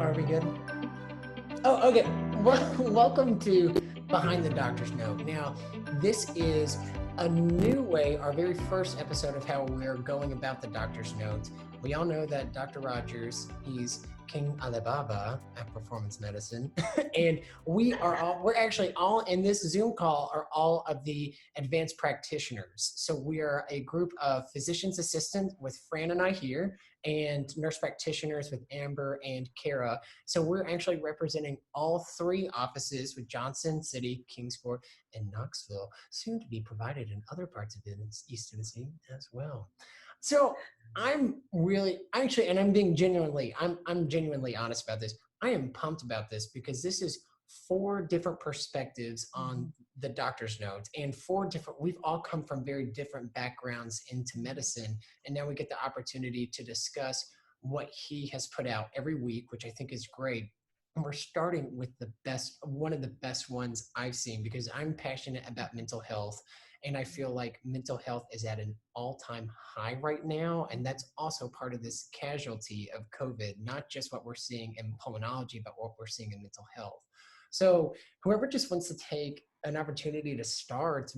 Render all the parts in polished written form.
Are we good? Oh, okay. Welcome to Behind the Doctor's Note. Now, this is a new way, our very first episode of how we're going about the Doctor's Note. We all know that Dr. Rogers, he's King Alibaba at performance medicine. And we're actually all in this Zoom call are all of the advanced practitioners. So we are a group of physician's assistants with Fran and I here, and nurse practitioners with Amber and Kara. So we're actually representing all three offices with Johnson City, Kingsport, and Knoxville, soon to be provided in other parts of East Tennessee as well. So I'm being I'm genuinely honest about this. I am pumped about this because this is 4 different perspectives on the doctor's note, and we've all come from very different backgrounds into medicine, and now we get the opportunity to discuss what he has put out every week, which I think is great. And we're starting with one of the best ones I've seen, because I'm passionate about mental health, and I feel like mental health is at an all-time high right now, and that's also part of this casualty of COVID, not just what we're seeing in pulmonology, but what we're seeing in mental health. So whoever just wants to take an opportunity to start,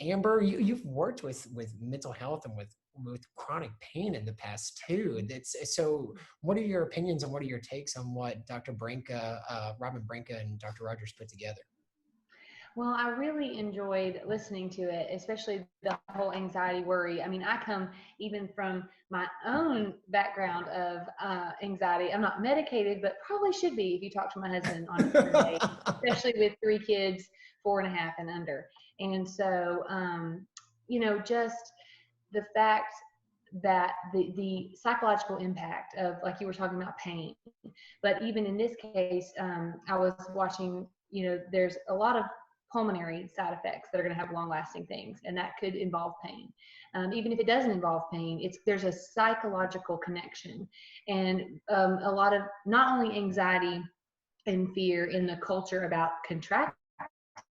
Amber, you've worked with mental health and with chronic pain in the past too. So what are your opinions and what are your takes on what Dr. Robin Branca and Dr. Rogers put together? Well, I really enjoyed listening to it, especially the whole anxiety worry. I mean, I come even from my own background of anxiety. I'm not medicated, but probably should be if you talk to my husband on a Saturday, especially with 3 kids, 4.5 and under. And so, just the fact that the psychological impact of, like you were talking about, pain. But even in this case, I was watching, there's a lot of pulmonary side effects that are going to have long-lasting things, and that could involve pain. Even if it doesn't involve pain, there's a psychological connection, and a lot of not only anxiety and fear in the culture about contracting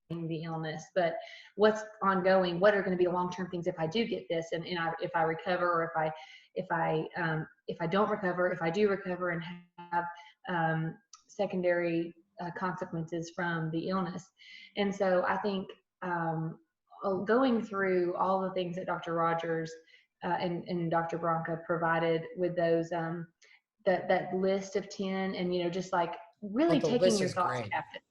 the illness, but what's ongoing, what are going to be the long-term things if I do get this, and if I recover, or if I don't recover, if I do recover and have secondary consequences from the illness. And so I think going through all the things that Dr. Rogers and Dr. Branca provided with those that list of 10, and just like really taking your thoughts captive.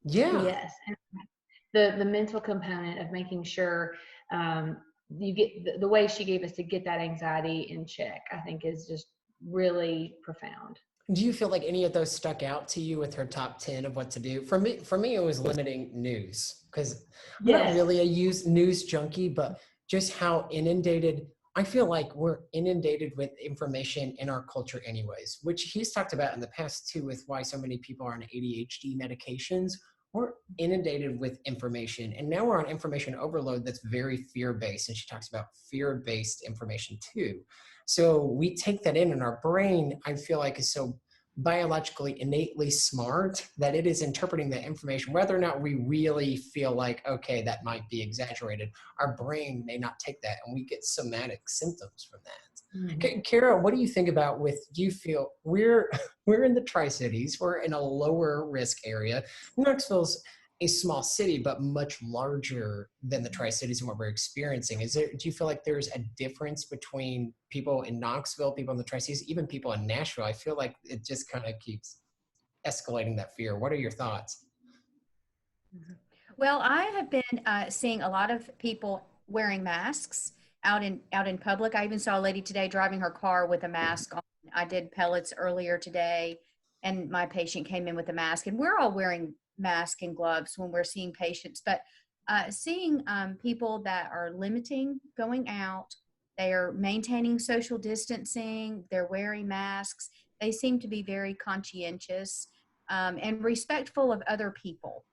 Yeah. Yes. And the mental component of making sure you get the way she gave us to get that anxiety in check, I think is just really profound. Do you feel like any of those stuck out to you with her top 10 of what to do? For me, it was limiting news, because I'm not really a news junkie, but just how inundated, I feel like we're inundated with information in our culture anyways, which he's talked about in the past too, with why so many people are on ADHD medications. We're inundated with information, and now we're on information overload that's very fear-based, and she talks about fear-based information too. So we take that in, and our brain, I feel like, is so biologically innately smart that it is interpreting that information, whether or not we really feel like, okay, that might be exaggerated. Our brain may not take that, and we get somatic symptoms from that. Mm-hmm. Kara, what do you think about do you feel we're in the Tri-Cities, we're in a lower risk area. Knoxville's a small city, but much larger than the Tri-Cities and what we're experiencing. Do you feel like there's a difference between people in Knoxville, people in the Tri-Cities, even people in Nashville? I feel like it just kind of keeps escalating that fear. What are your thoughts? Well, I have been seeing a lot of people wearing masks out in public. I even saw a lady today driving her car with a mask on. I did pellets earlier today, and my patient came in with a mask, and we're all wearing masks and gloves when we're seeing patients, but seeing people that are limiting going out, they are maintaining social distancing, they're wearing masks, they seem to be very conscientious and respectful of other people,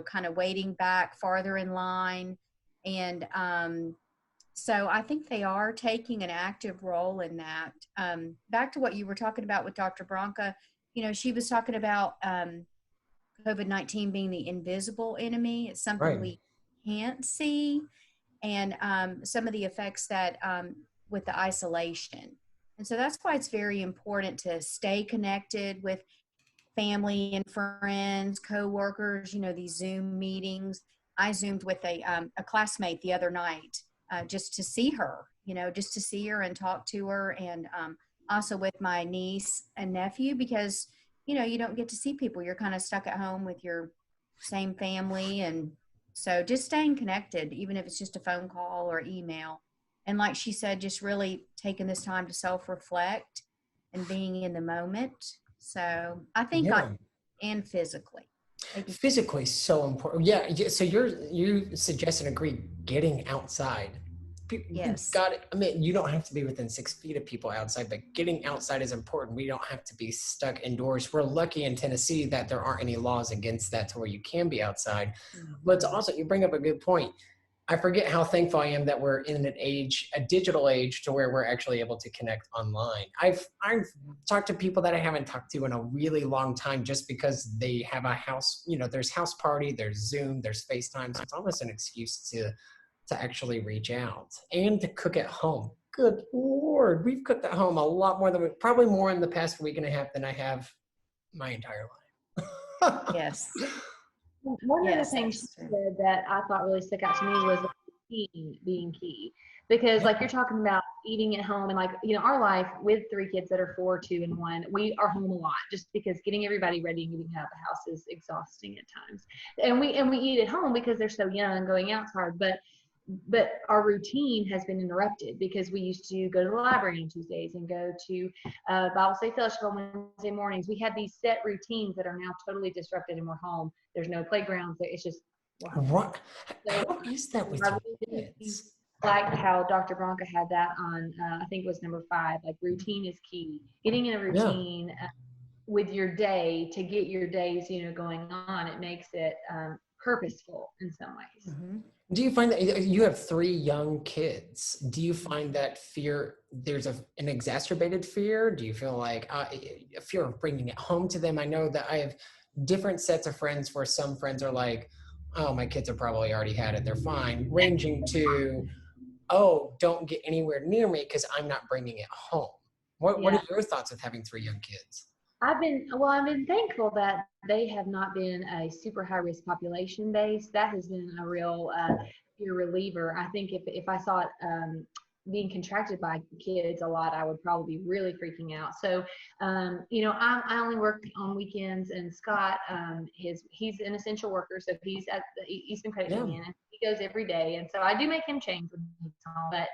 kind of waiting back farther in line. And so I think they are taking an active role in that. Back to what you were talking about with Dr. Branca, she was talking about COVID-19 being the invisible enemy. It's something we can't see, and some of the effects that with the isolation. And so that's why it's very important to stay connected with family and friends, coworkers, these Zoom meetings. I Zoomed with a classmate the other night just to see her, just to see her and talk to her. And also with my niece and nephew, because, you don't get to see people. You're kind of stuck at home with your same family. And so just staying connected, even if it's just a phone call or email. And like she said, just really taking this time to self-reflect and being in the moment. So I think Yeah. and physically. Physically so important. Yeah. So you suggest and agree getting outside. Yes. Got it. I mean, you don't have to be within 6 feet of people outside, but getting outside is important. We don't have to be stuck indoors. We're lucky in Tennessee that there aren't any laws against that to where you can be outside. But it's also, you bring up a good point. I forget how thankful I am that we're in a digital age, to where we're actually able to connect online. I've talked to people that I haven't talked to in a really long time, just because they have a house, there's house party, there's Zoom, there's FaceTime. So it's almost an excuse to actually reach out and to cook at home. Good Lord, we've cooked at home a lot more probably more in the past week and a half than I have my entire life. Yes. One of the Yes, things she that's true. said that I thought really stuck out to me was routine being key. Because like you're talking about eating at home, and like, our life with 3 kids that are 4, 2, and 1, we are home a lot, just because getting everybody ready and getting out of the house is exhausting at times. And we eat at home because they're so young, going out's hard. But our routine has been interrupted, because we used to go to the library on Tuesdays and go to Bible study fellowship on Wednesday mornings. We had these set routines that are now totally disrupted, and we're home. There's no playgrounds. It's just, wow. What? So How is that with I your really kids? liked how Dr. Bronca had that on, I think it was number 5, like routine is key. Getting in a Yeah. routine with your day to get your days, going on, it makes it purposeful in some ways. Mm-hmm. Do you find that you have 3 young kids? Do you find that there's an exacerbated fear? Do you feel like a fear of bringing it home to them? I know that I have different sets of friends, where some friends are like, oh, my kids have probably already had it, they're fine, ranging to, oh, don't get anywhere near me because I'm not bringing it home. What are your thoughts with having 3 young kids? I've been thankful that they have not been a super high risk population base. That has been a real fear reliever. I think if I saw it being contracted by kids a lot, I would probably be really freaking out. So, I only work on weekends, and Scott, he's an essential worker, so he's at the Eastern Credit Union, and he goes every day, and so I do make him change when he's home, but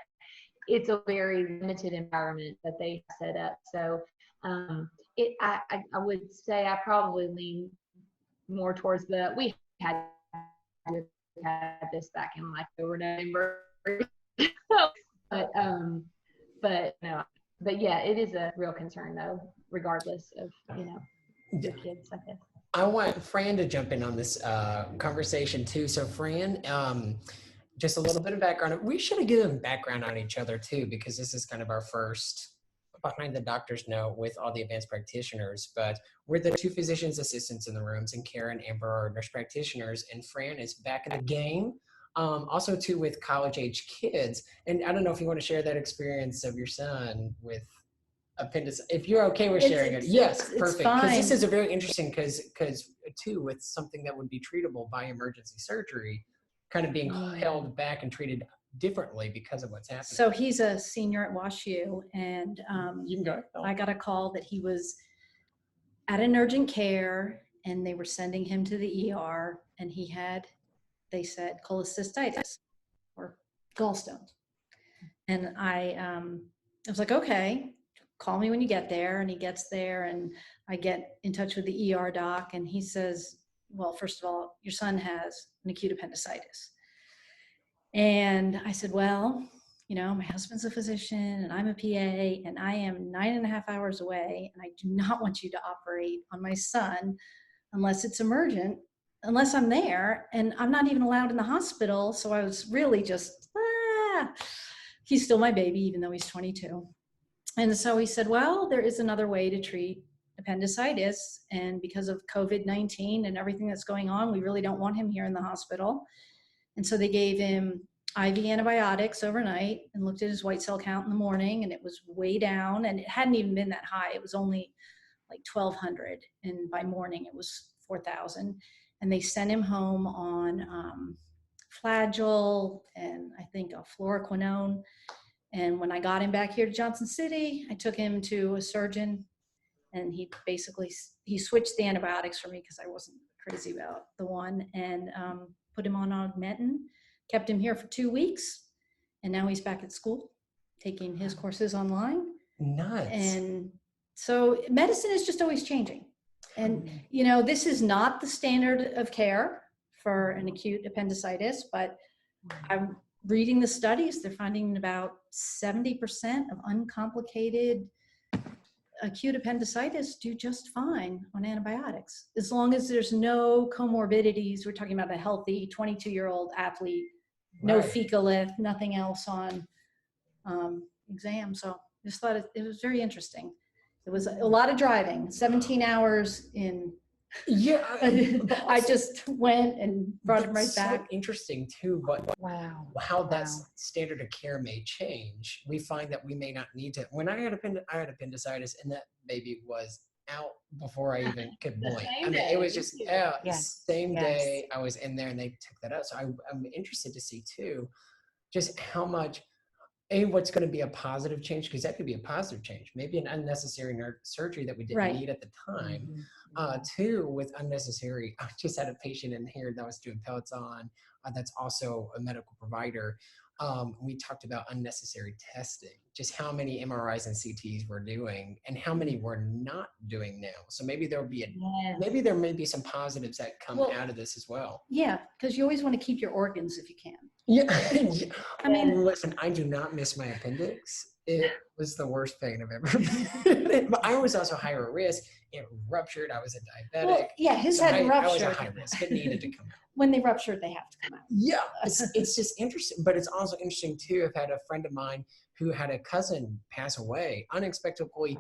it's a very limited environment that they set up. So. I would say I probably lean more towards we had this back in like over November, but no, but yeah, it is a real concern though, regardless of the kids, I guess. I want Fran to jump in on this conversation too. So Fran, just a little bit of background. We should have given background on each other too, because this is kind of our first Behind the Doctor's Note with all the advanced practitioners. But we're the 2 physicians assistants in the rooms, and Karen and Amber are nurse practitioners, and Fran is back in the game. Also too with college age kids. And I don't know if you want to share that experience of your son with appendicitis, if you're okay with sharing it. Yes, perfect. Because this is a very interesting, because too, with something that would be treatable by emergency surgery, kind of being held back and treated differently because of what's happening. So he's a senior at WashU, and you can go. I got a call that he was at an urgent care, and they were sending him to the ER, and he had, they said, cholecystitis or gallstones. And I was like, okay, call me when you get there. And he gets there, and I get in touch with the ER doc, and he says, well, first of all, your son has an acute appendicitis. And I said, well, my husband's a physician and I'm a PA, and I am 9.5 hours away, and I do not want you to operate on my son unless it's emergent, unless I'm there, and I'm not even allowed in the hospital. So I was really just, he's still my baby, even though he's 22. And so he said, well, there is another way to treat appendicitis. And because of COVID-19 and everything that's going on, we really don't want him here in the hospital. And so they gave him IV antibiotics overnight and looked at his white cell count in the morning, and it was way down, and it hadn't even been that high. It was only like 1,200, and by morning it was 4,000. And they sent him home on Flagyl and I think a fluoroquinone. And when I got him back here to Johnson City, I took him to a surgeon, and he switched the antibiotics for me because I wasn't crazy about the one, and put him on augmentin, kept him here for 2 weeks, and now he's back at school taking his courses online. Nuts. And so medicine is just always changing. And, you know, this is not the standard of care for an acute appendicitis, but I'm reading the studies. They're finding about 70% of uncomplicated acute appendicitis do just fine on antibiotics, as long as there's no comorbidities. We're talking about a healthy 22-year-old athlete, no fecalith, nothing else on exam. So just thought it was very interesting. It was a lot of driving, 17 hours in. Yeah. I just went and brought him right back. So interesting too, but how that Wow. standard of care may change. We find that we may not need to. When I had appendicitis, and that baby was out before I even could blink. I mean, it was just Yes. same Yes. day I was in there, and they took that out. So I'm interested to see too, just how much. What's going to be a positive change? Because that could be a positive change. Maybe an unnecessary surgery that we didn't need at the time. Two, with unnecessary, I just had a patient in here that was doing pellets on, that's also a medical provider. We talked about unnecessary testing, just how many MRIs and CTs we're doing and how many we're not doing now. So maybe there'll be maybe there may be some positives that come out of this as well. Yeah, because you always want to keep your organs if you can. Yeah. I mean, listen, I do not miss my appendix. It was the worst pain I've ever been in. But I was also higher risk. It ruptured. I was a diabetic. Well, yeah, his So had I was ruptured. a high risk. It needed to come out. When they ruptured, they have to come out. Yeah, it's just interesting. But it's also interesting too. I've had a friend of mine who had a cousin pass away unexpectedly.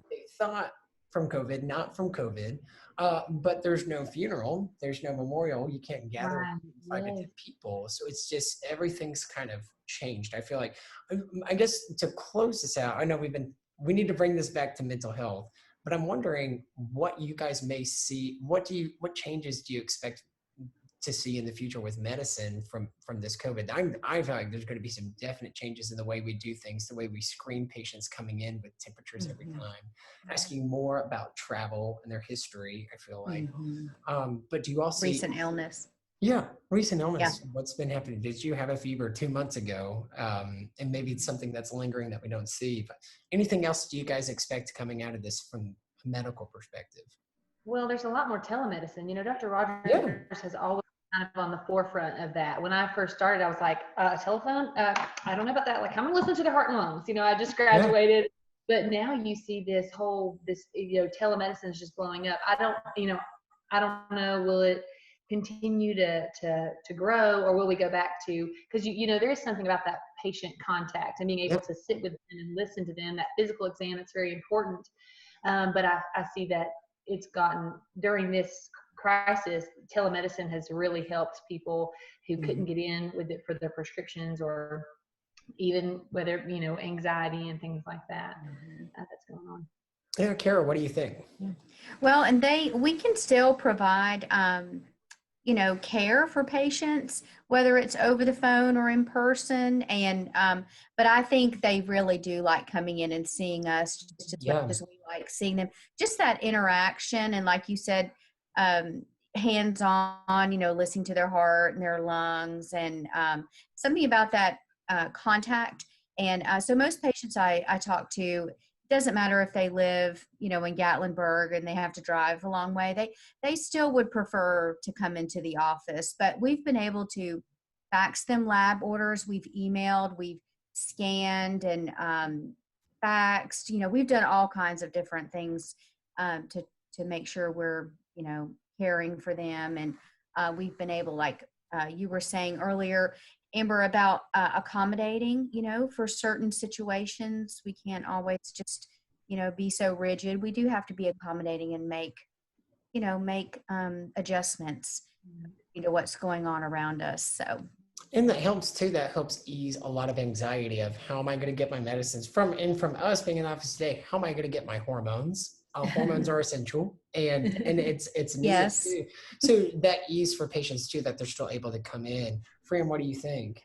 They thought from COVID, not from COVID. But there's no funeral. There's no memorial. You can't gather 5 to 10 people. So it's just everything's kind of changed. I feel like, I guess to close this out, I know we need to bring this back to mental health, but I'm wondering what you guys may see. What changes do you expect to see in the future with medicine from this COVID? I feel like there's going to be some definite changes in the way we do things, the way we screen patients coming in with temperatures every time, asking more about travel and their history, I feel like. But do you all see Recent illness. Yeah, recent illness. What's been happening? Did you have a fever 2 months ago? And maybe it's something that's lingering that we don't see. But anything else do you guys expect coming out of this from a medical perspective? Well, there's a lot more telemedicine. You know, Dr. Rogers has always kind of on the forefront of that. When I first started, I was like, telephone? I don't know about that. Like, I'm gonna listen to the heart and lungs. You know, I just graduated. But now you see this telemedicine is just blowing up. I don't know, will it continue to grow, or will we go back to, because there is something about that patient contact and being able to sit with them and listen to them, that physical exam, it's very important. But I see that it's gotten, during this crisis, telemedicine has really helped people who couldn't get in with it for their prescriptions, or even whether, anxiety and things like that, that's going on. Yeah, Kara, what do you think? Well, and we can still provide, care for patients, whether it's over the phone or in person. And, but I think they really do like coming in and seeing us just as much as we like seeing them. Just that interaction. And like you said, hands-on, listening to their heart and their lungs, and something about that contact. And so most patients I talk to, it doesn't matter if they live, in Gatlinburg and they have to drive a long way, they still would prefer to come into the office. But we've been able to fax them lab orders, we've emailed, we've scanned and faxed, we've done all kinds of different things to make sure we're, caring for them. And we've been able, like you were saying earlier, Amber, about accommodating, for certain situations. We can't always just, be so rigid. We do have to be accommodating and make adjustments, what's going on around us. So And that helps too. That helps ease a lot of anxiety of how am I going to get my medicines from us being in office today. How am I going to get my hormones? Hormones are essential, and it's needed Yes. too. So that ease for patients too, that they're still able to come in. Fran, what do you think?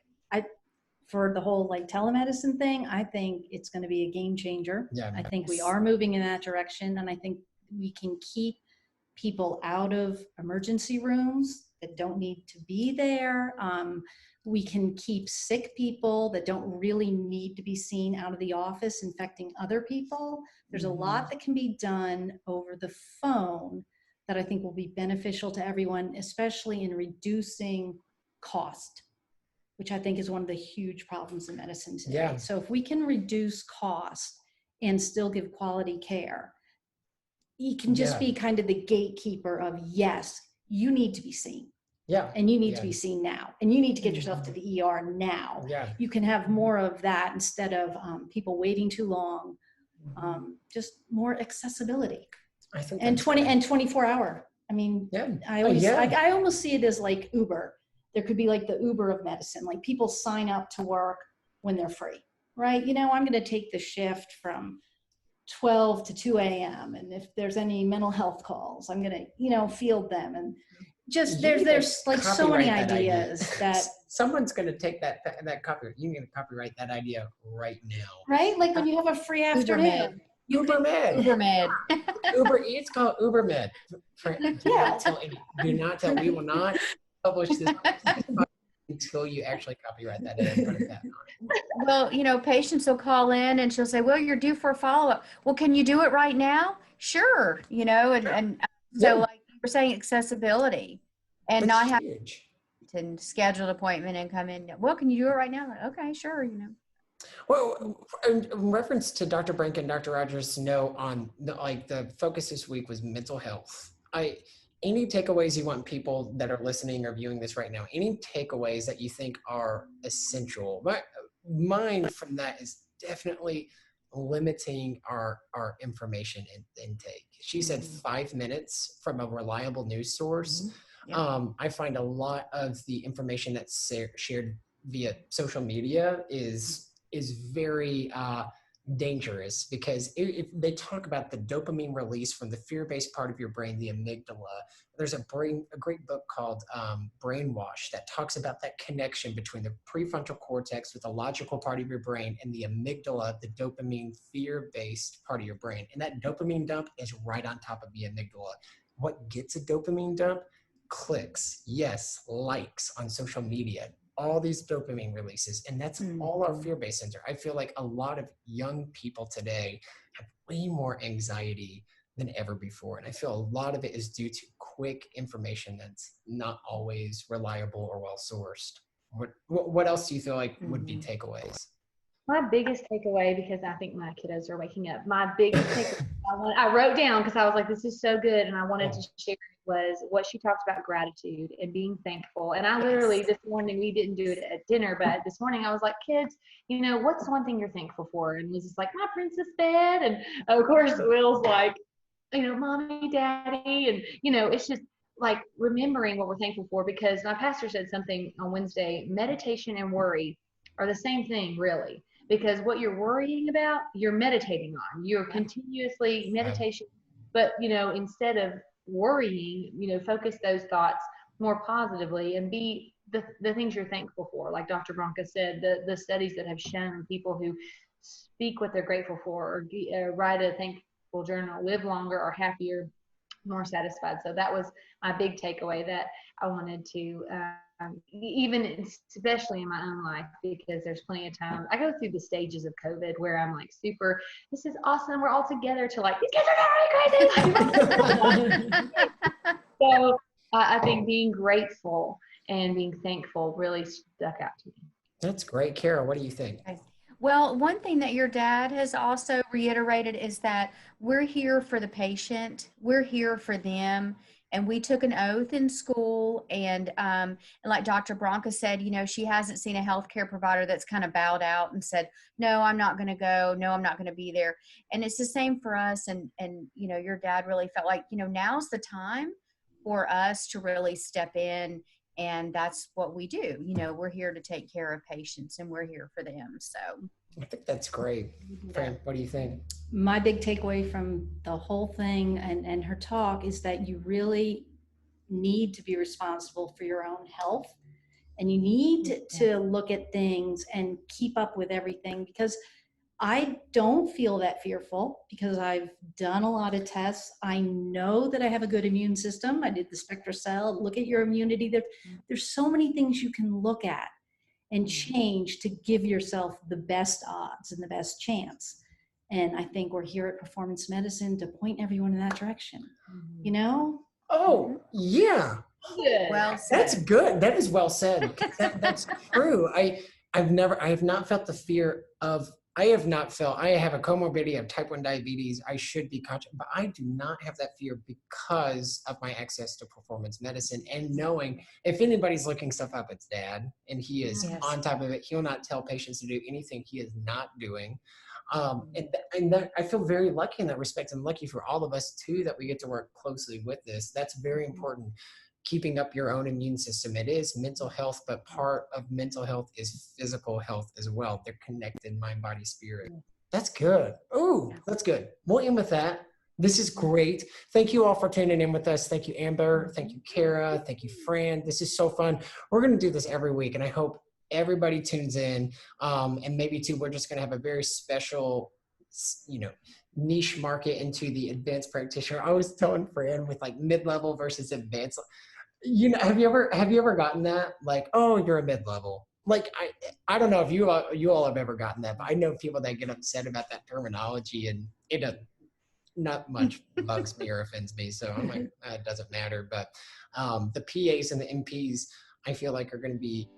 For the whole like telemedicine thing, I think it's going to be a game changer. Yeah. I think we are moving in that direction, and I think we can keep people out of emergency rooms that don't need to be there. We can keep sick people that don't really need to be seen out of the office infecting other people. There's a lot that can be done over the phone that I think will be beneficial to everyone, especially in reducing cost, which I think is one of the huge problems in medicine today. Yeah. So if we can reduce cost and still give quality care, you can just be kind of the gatekeeper of, yes, you need to be seen. Yeah. And you need to be seen now. And you need to get yourself to the ER now. Yeah. You can have more of that instead of people waiting too long. Just more accessibility. I think And 24 hour. I mean, I almost see it as like Uber. There could be like the Uber of medicine. Like people sign up to work when they're free, right? You know, I'm going to take the shift from 12 to 2 a.m. And if there's any mental health calls, I'm going to, you know, field them. And just there's like so many ideas that someone's going to take that copyright. You can copyright that idea right now. Right? Like when you have a free afternoon. UberMed. Uber Eats called UberMed. Do not tell. We will not publish this until you actually copyright that and put a patent on it. Well, you know, patients will call in and she'll say, well, you're due for a follow-up. Well, can you do it right now? Sure. You know, and so like you were saying, accessibility and not have to schedule an appointment and come in. Well, can you do it right now? Like, okay, sure. You know. Well, in reference to Dr. Brink and Dr. Rogers' note on the focus this week was mental health. Any takeaways you want people that are listening or viewing this right now, any takeaways that you think are essential? Mine from that is definitely limiting our information intake. She said 5 minutes from a reliable news source. I find a lot of the information that's shared via social media is very dangerous because if they talk about the dopamine release from the fear-based part of your brain, the amygdala. There's a great book called Brainwash that talks about that connection between the prefrontal cortex with the logical part of your brain and the amygdala, the dopamine fear-based part of your brain. And that dopamine dump is right on top of the amygdala. What gets a dopamine dump? Clicks, likes on social media, all these dopamine releases, and that's all our fear-based center. I feel like a lot of young people today have way more anxiety than ever before, and I feel a lot of it is due to quick information that's not always reliable or well sourced. What else do you feel like would be takeaways? My biggest takeaway, because I think my kiddos are waking up, my biggest takeaway I wrote down because I was like, this is so good, and I wanted to share it, was what she talked about, gratitude and being thankful. And I literally this morning, we didn't do it at dinner, but this morning I was like, kids, you know, what's one thing you're thankful for? And Liz is like, my princess bed. And of course Will's like, you know, mommy, daddy. And, you know, it's just like remembering what we're thankful for, because my pastor said something on Wednesday, meditation and worry are the same thing, really. Because what you're worrying about, you're meditating on. You're continuously meditation. But, you know, instead of worrying, you know, focus those thoughts more positively and be the things you're thankful for. Like Dr. Bronca said, the studies that have shown people who speak what they're grateful for or write a thankful journal live longer, are happier, more satisfied. So that was my big takeaway that I wanted to even especially in my own life, because there's plenty of time I go through the stages of COVID where I'm like super, this is awesome, we're all together, to like, these kids are not crazy. So I think being grateful and being thankful really stuck out to me. That's great. Kara, what do you think? Well, one thing that your dad has also reiterated is that we're here for the patient, we're here for them. And we took an oath in school, and like Dr. Bronca said, you know, she hasn't seen a healthcare provider that's kind of bowed out and said, no, I'm not going to go. No, I'm not going to be there. And it's the same for us. And, you know, your dad really felt like, you know, now's the time for us to really step in And that's what we do. You know, we're here to take care of patients and we're here for them. So I think that's great. Fran, what do you think? My big takeaway from the whole thing and her talk is that you really need to be responsible for your own health, and you need to look at things and keep up with everything, because I don't feel that fearful because I've done a lot of tests. I know that I have a good immune system. I did the SpectraCell, look at your immunity. There's so many things you can look at and change to give yourself the best odds and the best chance. And I think we're here at Performance Medicine to point everyone in that direction, you know? Oh, yeah. Good. well said. That's good. That is well said. That's true. I have not felt the fear of, I have a comorbidity of type 1 diabetes. I should be conscious, but I do not have that fear because of my access to performance medicine and knowing if anybody's looking stuff up, it's Dad, and he is on top of it. He'll not tell patients to do anything he is not doing. And that, I feel very lucky in that respect, and lucky for all of us too, that we get to work closely with this. That's very important. Keeping up your own immune system. It is mental health, but part of mental health is physical health as well. They're connected, mind, body, spirit. That's good. Oh, that's good. We'll end with that. This is great. Thank you all for tuning in with us. Thank you, Amber. Thank you, Kara. Thank you, Fran. This is so fun. We're going to do this every week, and I hope everybody tunes in. And maybe too, we're just going to have a very special, niche market into the advanced practitioner. I was telling Fran with like mid-level versus advanced. Have you ever gotten that? Like, oh, you're a mid-level. Like, I don't know if you all have ever gotten that, but I know people that get upset about that terminology, and it doesn't, not much bugs me or offends me. So I'm like, it doesn't matter. But the PAs and the MPs, I feel like, are going to be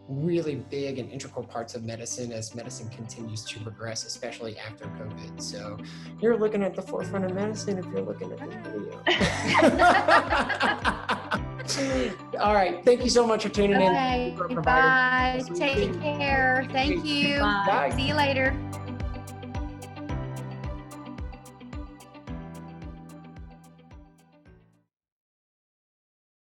really big and integral parts of medicine as medicine continues to progress, especially after COVID. So you're looking at the forefront of medicine if you're looking at this video. All right. Thank you so much for tuning in. Okay, bye. Take care. Thank you. Bye. See you later.